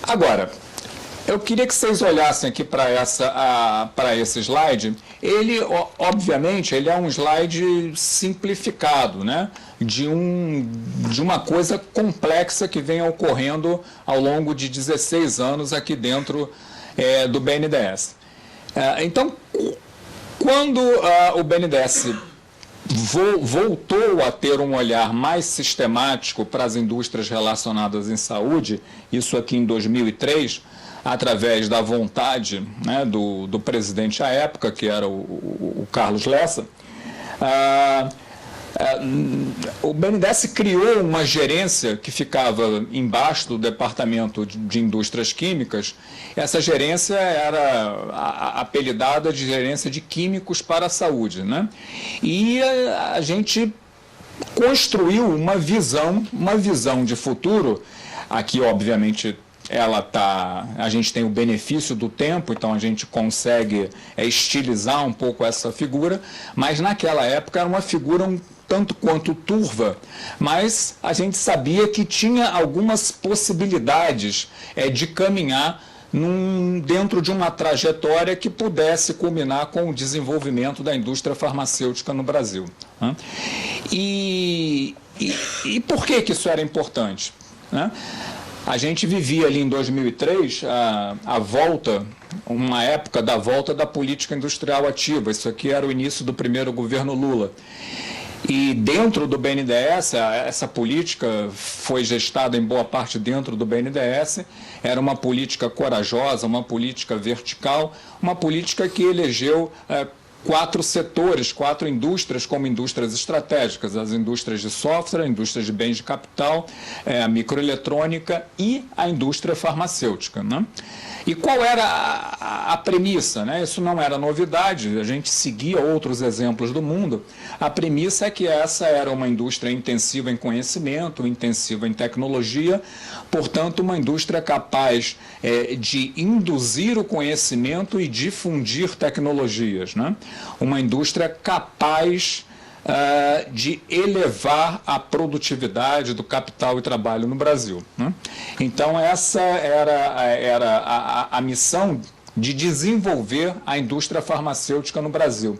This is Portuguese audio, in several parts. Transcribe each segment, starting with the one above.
Agora, eu queria que vocês olhassem aqui para esse slide. Ele, obviamente, ele é um slide simplificado, né? De uma coisa complexa que vem ocorrendo ao longo de 16 anos aqui dentro do BNDES. Então, quando o BNDES voltou a ter um olhar mais sistemático para as indústrias relacionadas em saúde, isso aqui em 2003, através da vontade, né, do presidente à época, que era o Carlos Lessa, o BNDES criou uma gerência que ficava embaixo do Departamento de Indústrias Químicas. Essa gerência era apelidada de Gerência de Químicos para a Saúde, né? E a gente construiu uma visão de futuro. Aqui, obviamente, a gente tem o benefício do tempo, então a gente consegue estilizar um pouco essa figura, mas naquela época era uma figura um tanto quanto turva, mas a gente sabia que tinha algumas possibilidades de caminhar dentro de uma trajetória que pudesse culminar com o desenvolvimento da indústria farmacêutica no Brasil. E por que isso era importante, né? A gente vivia ali em 2003 uma época da volta da política industrial ativa. Isso aqui era o início do primeiro governo Lula. E dentro do BNDES, essa política foi gestada em boa parte dentro do BNDES, era uma política corajosa, uma política vertical, uma política que elegeu 4 setores, 4 indústrias como indústrias estratégicas: as indústrias de software, a indústria de bens de capital, a microeletrônica e a indústria farmacêutica, né? E qual era a premissa, né? Isso não era novidade, a gente seguia outros exemplos do mundo. A premissa é que essa era uma indústria intensiva em conhecimento, intensiva em tecnologia, portanto, uma indústria capaz de induzir o conhecimento e difundir tecnologias, né? Uma indústria capaz de elevar a produtividade do capital e trabalho no Brasil, né? Então, essa era a missão de desenvolver a indústria farmacêutica no Brasil.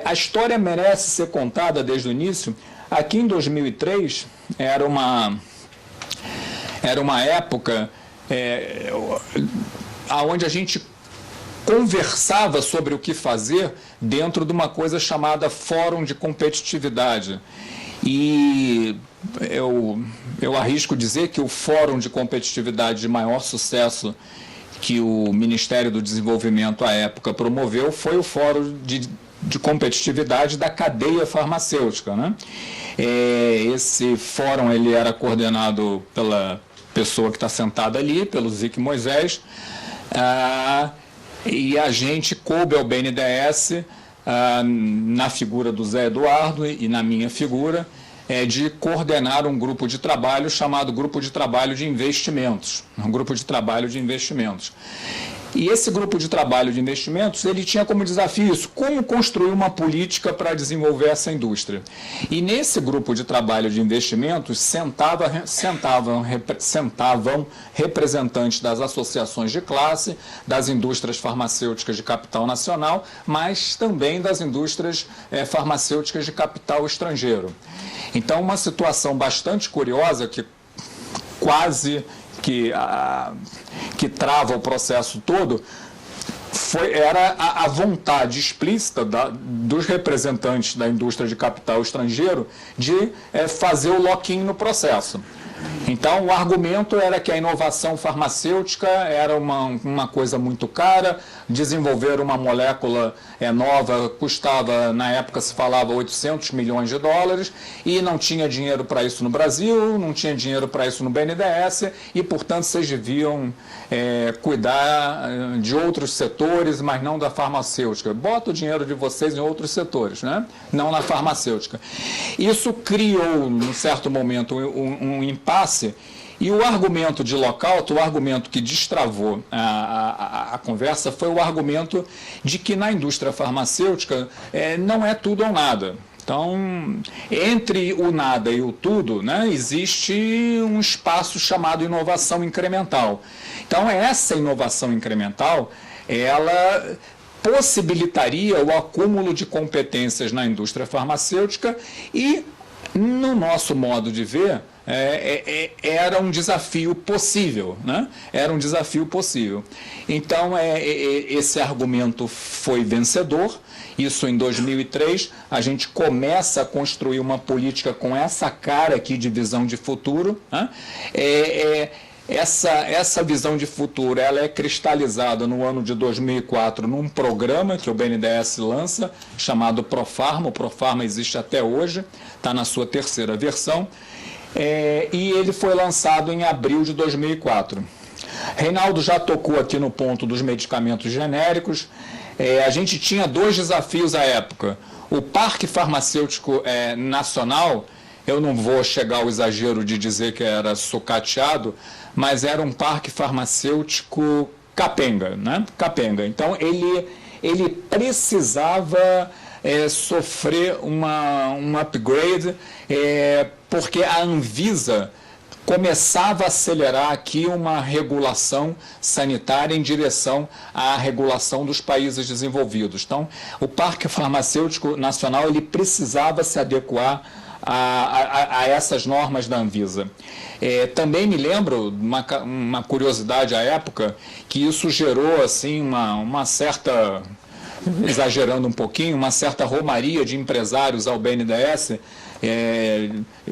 A história merece ser contada desde o início. Aqui em 2003, era uma época onde a gente conversava sobre o que fazer dentro de uma coisa chamada Fórum de Competitividade. E eu arrisco dizer que o Fórum de Competitividade de maior sucesso que o Ministério do Desenvolvimento à época promoveu foi o Fórum de Competitividade da cadeia farmacêutica, né? Esse fórum ele era coordenado pela pessoa que está sentada ali, pelo Zic Moisés, e a gente coube ao BNDES, na figura do Zé Eduardo e na minha figura, de coordenar um grupo de trabalho chamado Grupo de Trabalho de Investimentos. Um grupo de trabalho de investimentos. E esse grupo de trabalho de investimentos, ele tinha como desafio isso: como construir uma política para desenvolver essa indústria. E nesse grupo de trabalho de investimentos sentavam representantes das associações de classe, das indústrias farmacêuticas de capital nacional, mas também das indústrias farmacêuticas de capital estrangeiro. Então, uma situação bastante curiosa que quase que trava o processo todo, era a vontade explícita dos representantes da indústria de capital estrangeiro de fazer o lock-in no processo. Então, o argumento era que a inovação farmacêutica era uma coisa muito cara, desenvolver uma molécula nova custava, na época se falava, 800 milhões de dólares, e não tinha dinheiro para isso no Brasil, não tinha dinheiro para isso no BNDES, e, portanto, vocês deviam cuidar de outros setores, mas não da farmacêutica. Bota o dinheiro de vocês em outros setores, né? Não na farmacêutica. Isso criou, num certo momento, um impasse, e o argumento de Lockout, o argumento que destravou a conversa, foi o argumento de que na indústria farmacêutica não é tudo ou nada. Então, entre o nada e o tudo, né, existe um espaço chamado inovação incremental. Então, essa inovação incremental, ela possibilitaria o acúmulo de competências na indústria farmacêutica e, no nosso modo de ver, era um desafio possível, né? Era um desafio possível. Então, esse argumento foi vencedor. Isso em 2003, a gente começa a construir uma política com essa cara aqui de visão de futuro, né? Essa visão de futuro, ela é cristalizada no ano de 2004 num programa que o BNDES lança, chamado Profarma. O Profarma existe até hoje, está na sua terceira versão, e ele foi lançado em abril de 2004. Reinaldo já tocou aqui no ponto dos medicamentos genéricos. A gente tinha dois desafios à época. O Parque Farmacêutico Nacional, eu não vou chegar ao exagero de dizer que era sucateado, mas era um parque farmacêutico capenga, né? Capenga. Então, ele precisava sofrer um upgrade, porque a Anvisa começava a acelerar aqui uma regulação sanitária em direção à regulação dos países desenvolvidos. Então, o Parque Farmacêutico Nacional ele precisava se adequar a essas normas da Anvisa. Também me lembro, uma curiosidade à época, que isso gerou assim, uma certa, exagerando um pouquinho, uma certa romaria de empresários ao BNDES,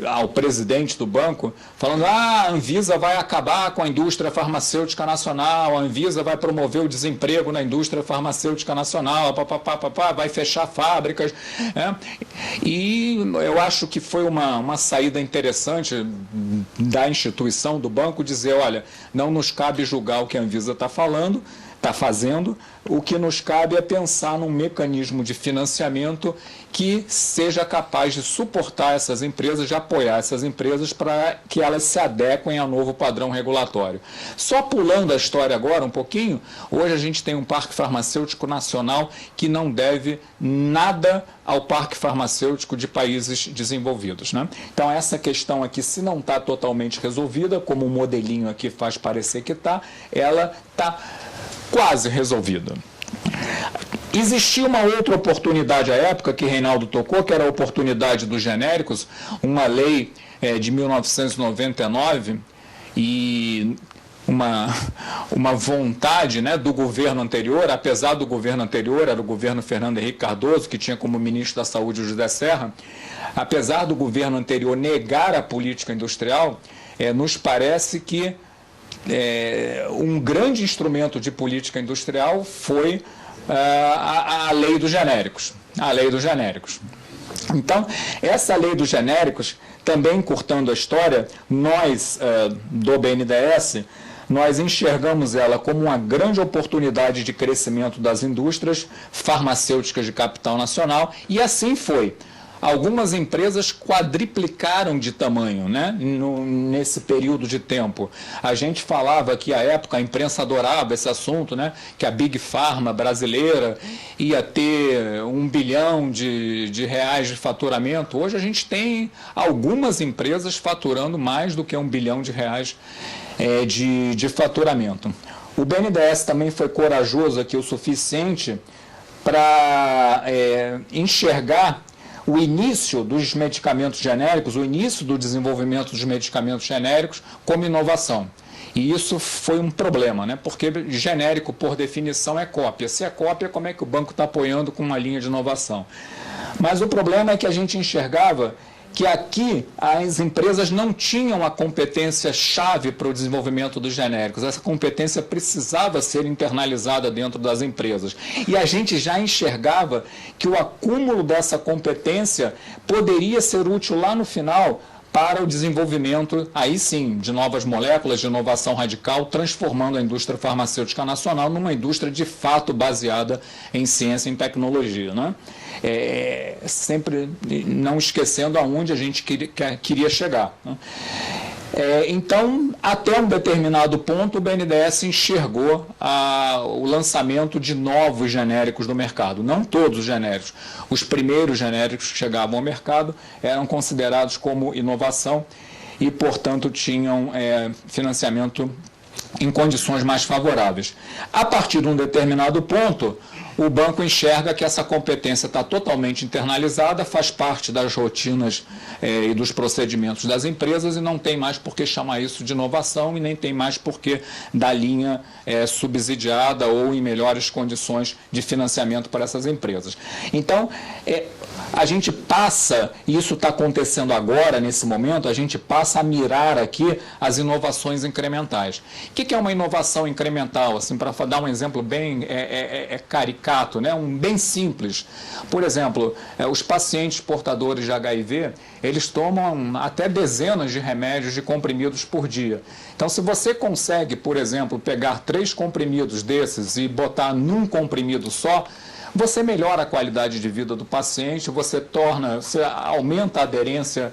ao presidente do banco, falando: a Anvisa vai acabar com a indústria farmacêutica nacional, a Anvisa vai promover o desemprego na indústria farmacêutica nacional, vai fechar fábricas. E eu acho que foi uma saída interessante da instituição, do banco, dizer: olha, não nos cabe julgar o que a Anvisa está fazendo, o que nos cabe é pensar num mecanismo de financiamento que seja capaz de suportar essas empresas, de apoiar essas empresas para que elas se adequem ao novo padrão regulatório. Só pulando a história agora um pouquinho, hoje a gente tem um parque farmacêutico nacional que não deve nada ao parque farmacêutico de países desenvolvidos, né? Então essa questão aqui, se não está totalmente resolvida, como o modelinho aqui faz parecer que está, ela está quase resolvida. Existia uma outra oportunidade à época que Reinaldo tocou, que era a oportunidade dos genéricos, uma lei de 1999 e uma vontade, né, do governo anterior, apesar do governo anterior, era o governo Fernando Henrique Cardoso, que tinha como ministro da Saúde o José Serra, apesar do governo anterior negar a política industrial, nos parece que um grande instrumento de política industrial foi a lei dos genéricos. A lei dos genéricos. Então, essa lei dos genéricos, também encurtando a história, nós do BNDES, nós enxergamos ela como uma grande oportunidade de crescimento das indústrias farmacêuticas de capital nacional, e assim foi. Algumas empresas quadriplicaram de tamanho, né, nesse período de tempo. A gente falava que, à época, a imprensa adorava esse assunto, né, que a Big Pharma brasileira ia ter 1 bilhão de reais de faturamento. Hoje a gente tem algumas empresas faturando mais do que 1 bilhão de reais de faturamento. O BNDES também foi corajoso aqui o suficiente para enxergar o início dos medicamentos genéricos, o início do desenvolvimento dos medicamentos genéricos como inovação. E isso foi um problema, né? Porque genérico, por definição, é cópia. Se é cópia, como é que o banco está apoiando com uma linha de inovação? Mas o problema é que a gente enxergava que aqui as empresas não tinham a competência-chave para o desenvolvimento dos genéricos. Essa competência precisava ser internalizada dentro das empresas. E a gente já enxergava que o acúmulo dessa competência poderia ser útil lá no final para o desenvolvimento, aí sim, de novas moléculas, de inovação radical, transformando a indústria farmacêutica nacional numa indústria de fato baseada em ciência e em tecnologia, né? Sempre não esquecendo aonde a gente queria chegar, né? Então, até um determinado ponto, o BNDES enxergou o lançamento de novos genéricos no mercado. Não todos os genéricos. Os primeiros genéricos que chegavam ao mercado eram considerados como inovação e, portanto, tinham financiamento em condições mais favoráveis. A partir de um determinado ponto, o banco enxerga que essa competência está totalmente internalizada, faz parte das rotinas e dos procedimentos das empresas e não tem mais por que chamar isso de inovação e nem tem mais por que dar linha subsidiada ou em melhores condições de financiamento para essas empresas. Então, a gente passa, e isso está acontecendo agora, nesse momento, a gente passa a mirar aqui as inovações incrementais. O que é uma inovação incremental? Assim, para dar um exemplo bem caricato, né? Bem simples. Por exemplo, os pacientes portadores de HIV, eles tomam até dezenas de remédios de comprimidos por dia. Então, se você consegue, por exemplo, pegar 3 comprimidos desses e botar num comprimido só, você melhora a qualidade de vida do paciente, você aumenta a aderência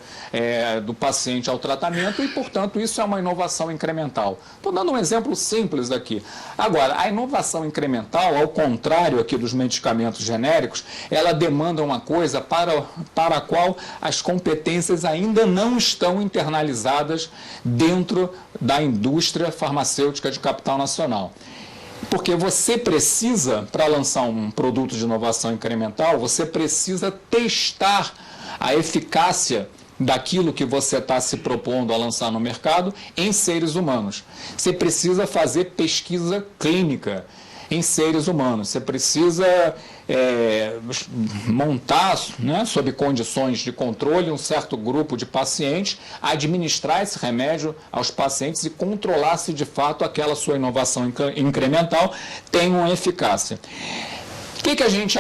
do paciente ao tratamento e, portanto, isso é uma inovação incremental. Estou dando um exemplo simples aqui. Agora, a inovação incremental, ao contrário aqui dos medicamentos genéricos, ela demanda uma coisa para a qual as competências ainda não estão internalizadas dentro da indústria farmacêutica de capital nacional. Porque você precisa, para lançar um produto de inovação incremental, você precisa testar a eficácia daquilo que você está se propondo a lançar no mercado em seres humanos. Você precisa fazer pesquisa clínica em seres humanos. Você precisa montar, né, sob condições de controle, um certo grupo de pacientes, administrar esse remédio aos pacientes e controlar se de fato aquela sua inovação incremental tem uma eficácia. O que a gente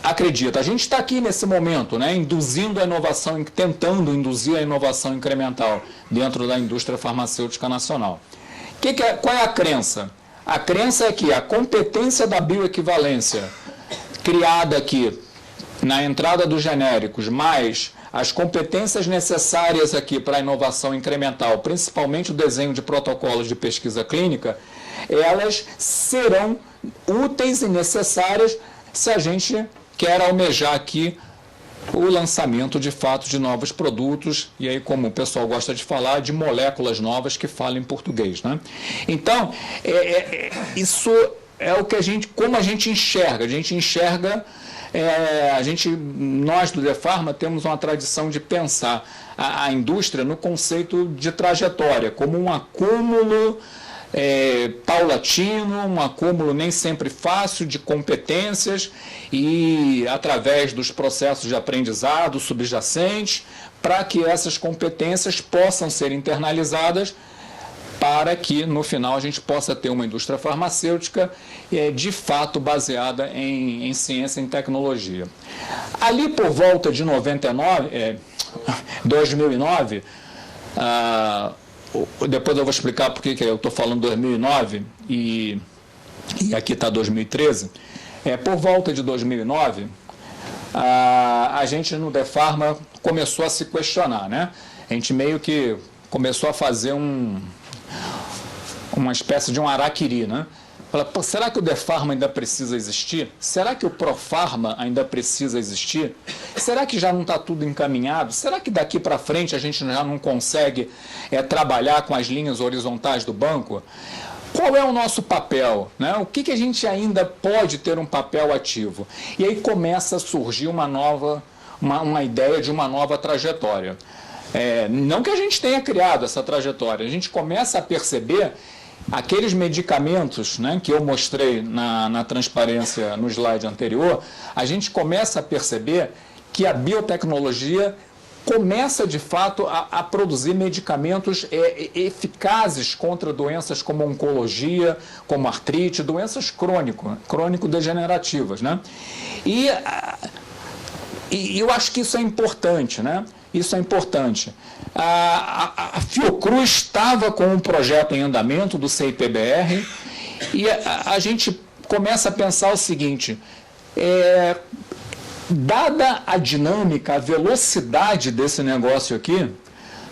acredita? A gente está aqui nesse momento, né, induzindo a inovação, tentando induzir a inovação incremental dentro da indústria farmacêutica nacional. Qual é a crença? A crença é que a competência da bioequivalência criada aqui na entrada dos genéricos, mais as competências necessárias aqui para a inovação incremental, principalmente o desenho de protocolos de pesquisa clínica, elas serão úteis e necessárias se a gente quer almejar aqui o lançamento de fato de novos produtos, e aí, como o pessoal gosta de falar, de moléculas novas que falam em português, né? Então, isso é o que como a gente enxerga. A gente enxerga, nós do DEFarma temos uma tradição de pensar a indústria no conceito de trajetória, como um acúmulo paulatino, um acúmulo nem sempre fácil de competências e através dos processos de aprendizado subjacentes, para que essas competências possam ser internalizadas para que no final a gente possa ter uma indústria farmacêutica de fato baseada em ciência e em tecnologia. Ali por volta de 2009, depois eu vou explicar por que eu estou falando 2009 e aqui está 2013. Por volta de 2009, a gente no DEFarma começou a se questionar, né? A gente meio que começou a fazer uma espécie de um araquiri, né? Fala, será que o DEFarma ainda precisa existir? Será que o Profarma ainda precisa existir? Será que já não está tudo encaminhado? Será que daqui para frente a gente já não consegue trabalhar com as linhas horizontais do banco? Qual é o nosso papel, né? O que a gente ainda pode ter um papel ativo? E aí começa a surgir uma ideia de uma nova trajetória. Não que a gente tenha criado essa trajetória, a gente começa a perceber aqueles medicamentos, né, que eu mostrei na transparência no slide anterior, a gente começa a perceber que a biotecnologia começa de fato a produzir medicamentos eficazes contra doenças como oncologia, como artrite, doenças crônico-degenerativas, né? E eu acho que isso é importante, né? Isso é importante. A Fiocruz estava com um projeto em andamento do CIPBR e a gente começa a pensar o seguinte, dada a dinâmica, a velocidade desse negócio aqui,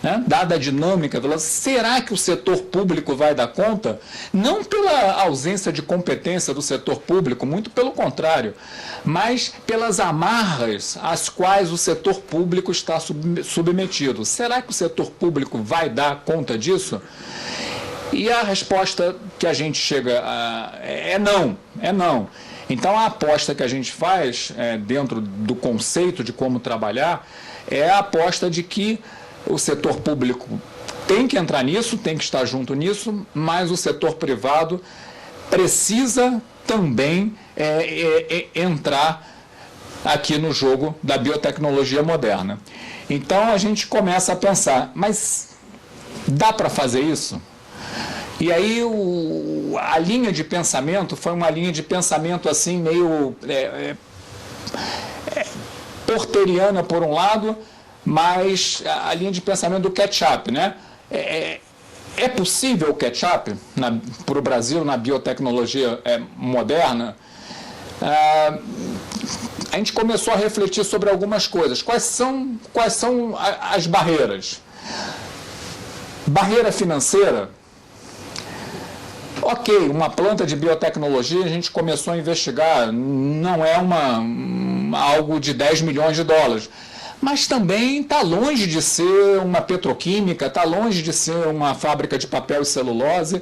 né, dada a dinâmica, será que o setor público vai dar conta? Não pela ausência de competência do setor público, muito pelo contrário, mas pelas amarras às quais o setor público está submetido. Será que o setor público vai dar conta disso? E a resposta que a gente chega é não, é não. Então a aposta que a gente faz dentro do conceito de como trabalhar é a aposta de que o setor público tem que entrar nisso, tem que estar junto nisso, mas o setor privado precisa também entrar aqui no jogo da biotecnologia moderna. Então a gente começa a pensar, mas dá para fazer isso? E aí a linha de pensamento foi uma linha de pensamento assim meio porteriana por um lado, mas a linha de pensamento do catch-up, né? É possível o catch-up para o Brasil na biotecnologia moderna? A gente começou a refletir sobre algumas coisas. Quais são as barreiras? Barreira financeira? Ok, uma planta de biotecnologia a gente começou a investigar, não é algo de 10 milhões de dólares, mas também está longe de ser uma petroquímica, está longe de ser uma fábrica de papel e celulose,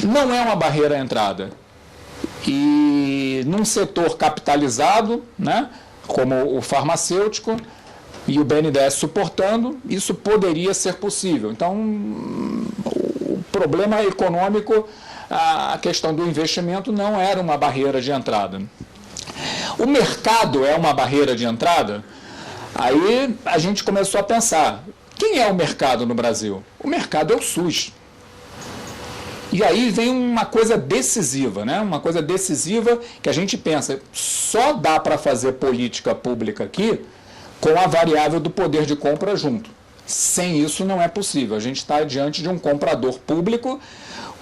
não é uma barreira à entrada. E num setor capitalizado, né, como o farmacêutico, e o BNDES suportando, isso poderia ser possível. Então, o problema econômico, a questão do investimento não era uma barreira de entrada. O mercado é uma barreira de entrada? Aí a gente começou a pensar, quem é o mercado no Brasil? O mercado é o SUS. E aí vem uma coisa decisiva, né? Uma coisa decisiva que a gente pensa, só dá para fazer política pública aqui com a variável do poder de compra junto. Sem isso não é possível. A gente está diante de um comprador público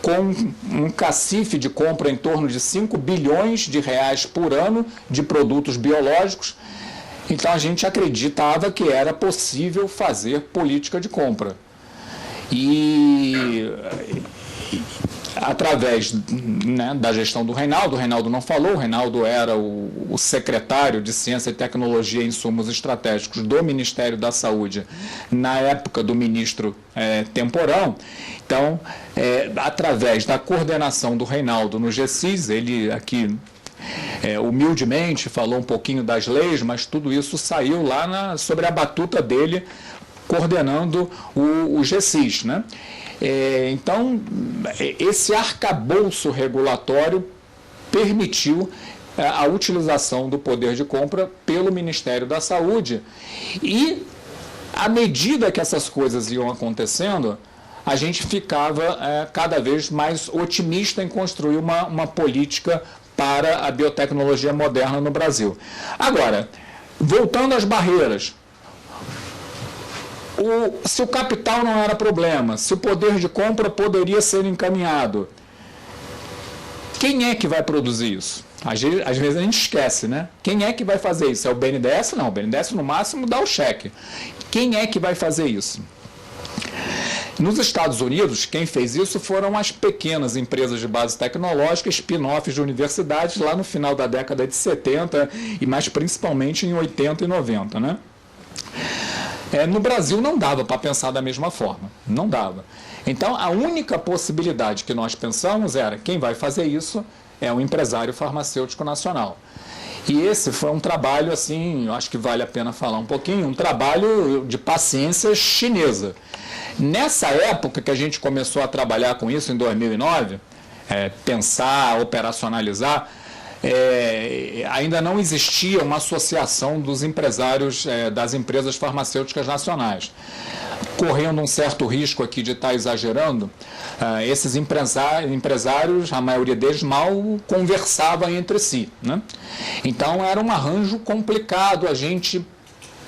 com um cacife de compra em torno de 5 bilhões de reais por ano de produtos biológicos. Então a gente acreditava que era possível fazer política de compra. E através, né, da gestão do Reinaldo, o Reinaldo não falou, o Reinaldo era o secretário de Ciência e Tecnologia e Insumos Estratégicos do Ministério da Saúde na época do ministro Temporão. Então, através da coordenação do Reinaldo no GCIS, ele aqui humildemente falou um pouquinho das leis, mas tudo isso saiu lá sobre a batuta dele, coordenando o GCIS, né? Então, esse arcabouço regulatório permitiu a utilização do poder de compra pelo Ministério da Saúde e, à medida que essas coisas iam acontecendo, a gente ficava cada vez mais otimista em construir uma política para a biotecnologia moderna no Brasil. Agora, voltando às barreiras, se o capital não era problema, se o poder de compra poderia ser encaminhado, quem é que vai produzir isso? Às vezes a gente esquece, né? Quem é que vai fazer isso? É o BNDES? Não, o BNDES no máximo dá o cheque. Quem é que vai fazer isso? Nos Estados Unidos, quem fez isso foram as pequenas empresas de base tecnológica, spin-offs de universidades, lá no final da década de 70 e mais principalmente em 80 e 90, né? No Brasil não dava para pensar da mesma forma, não dava. Então a única possibilidade que nós pensamos era, quem vai fazer isso é um empresário farmacêutico nacional. E esse foi um trabalho, assim, eu acho que vale a pena falar um pouquinho, um trabalho de paciência chinesa. Nessa época que a gente começou a trabalhar com isso, em 2009, pensar, operacionalizar, ainda não existia uma associação dos empresários das empresas farmacêuticas nacionais. Correndo um certo risco aqui de estar exagerando, esses empresários, a maioria deles mal conversava entre si, né? Então era um arranjo complicado a gente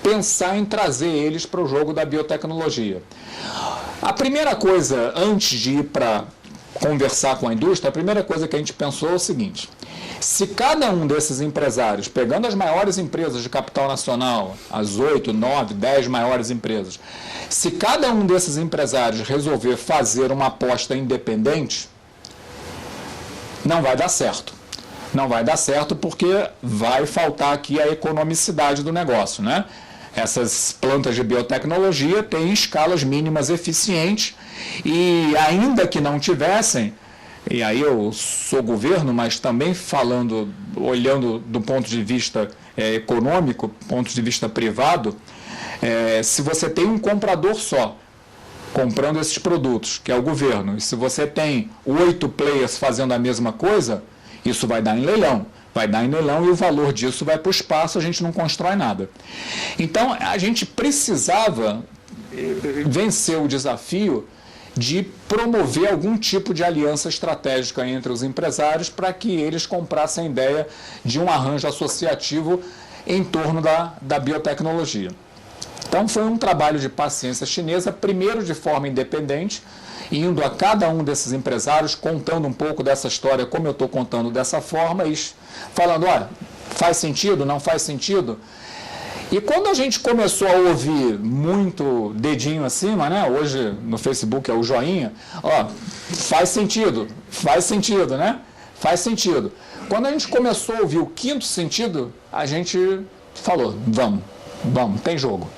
pensar em trazer eles para o jogo da biotecnologia. A primeira coisa, antes de ir para conversar com a indústria, a primeira coisa que a gente pensou é o seguinte: Se cada um desses empresários, pegando as maiores empresas de capital nacional, as 8, 9, 10 maiores empresas, se cada um desses empresários resolver fazer uma aposta independente, não vai dar certo. Não vai dar certo porque vai faltar aqui a economicidade do negócio, né? Essas plantas de biotecnologia têm escalas mínimas eficientes e ainda que não tivessem, e aí eu sou governo, mas também falando, olhando do ponto de vista econômico, ponto de vista privado, se você tem um comprador só comprando esses produtos, que é o governo, e se você tem 8 players fazendo a mesma coisa, isso vai dar em leilão. Vai dar em leilão e o valor disso vai para o espaço, a gente não constrói nada. Então, a gente precisava vencer o desafio de promover algum tipo de aliança estratégica entre os empresários para que eles comprassem a ideia de um arranjo associativo em torno da biotecnologia. Então, foi um trabalho de paciência chinesa, primeiro de forma independente, indo a cada um desses empresários, contando um pouco dessa história, como eu estou contando dessa forma, e falando, olha, faz sentido, não faz sentido? E quando a gente começou a ouvir muito dedinho acima, né? Hoje no Facebook é o joinha, ó, faz sentido, né? Faz sentido. Quando a gente começou a ouvir o quinto sentido, a gente falou, vamos, tem jogo.